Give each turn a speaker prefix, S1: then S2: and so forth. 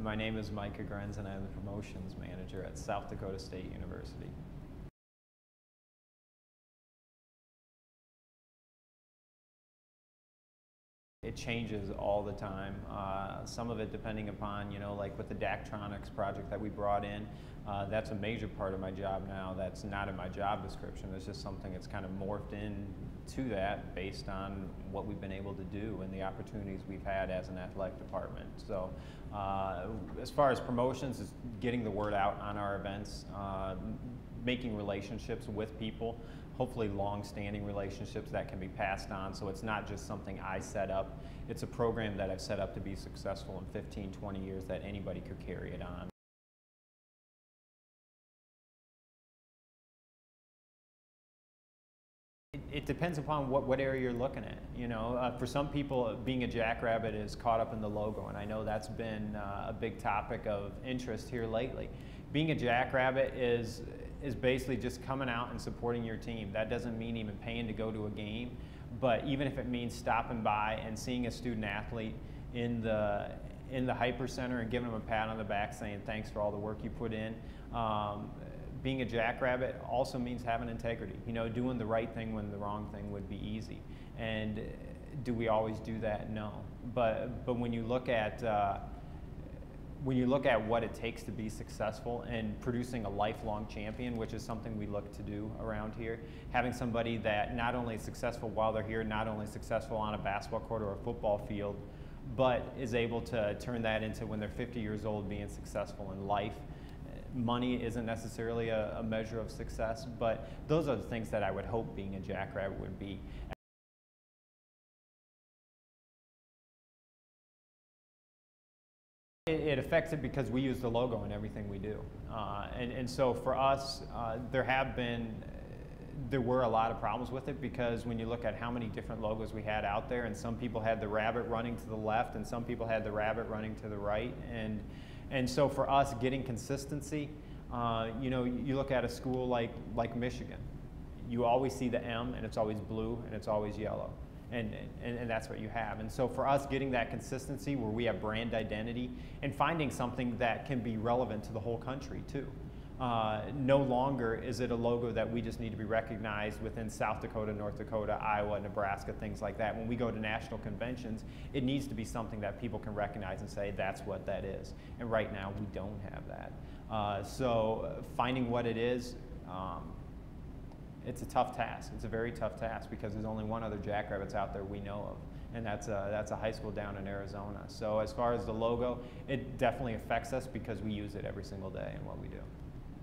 S1: My name is Micah Grenz, and I'm the promotions manager at South Dakota State University. It changes all the time. Some of it depending upon, like with the Daktronics project that we brought in, that's a major part of my job now. That's not in my job description. It's just something that's kind of morphed into that based on what we've been able to do and the opportunities we've had as an athletic department. So as far as promotions, is getting the word out on our events, making relationships with people, hopefully long-standing relationships that can be passed on. So it's not just something I set up. It's a program that I've set up to be successful in 15, 20 years that anybody could carry it on. It depends upon what area you're looking at. For some people, being a jackrabbit is caught up in the logo, and I know that's been a big topic of interest here lately. Being a jackrabbit is basically just coming out and supporting your team. That doesn't mean even paying to go to a game, but even if it means stopping by and seeing a student athlete in the Hyper Center and giving them a pat on the back saying thanks for all the work you put in. Being a jackrabbit also means having integrity, doing the right thing when the wrong thing would be easy. And do we always do that? No. But when you look at what it takes to be successful and producing a lifelong champion, which is something we look to do around here, having somebody that not only is successful while they're here, not only successful on a basketball court or a football field, but is able to turn that into when they're 50 years old being successful in life. Money isn't necessarily a measure of success, but those are the things that I would hope being a jackrabbit would be. It affects it because we use the logo in everything we do. And so for us, there were a lot of problems with it, because when you look at how many different logos we had out there, and some people had the rabbit running to the left and some people had the rabbit running to the right. And so for us, getting consistency, you look at a school like Michigan, you always see the M and it's always blue and it's always yellow. And that's what you have. And so for us, getting that consistency where we have brand identity and finding something that can be relevant to the whole country too. No longer is it a logo that we just need to be recognized within South Dakota, North Dakota, Iowa, Nebraska, things like that. When we go to national conventions, it needs to be something that people can recognize and say, that's what that is. And right now, we don't have that. So finding what it is, it's a tough task. It's a very tough task, because there's only one other Jackrabbits out there we know of, and that's a high school down in Arizona. So as far as the logo, it definitely affects us because we use it every single day in what we do.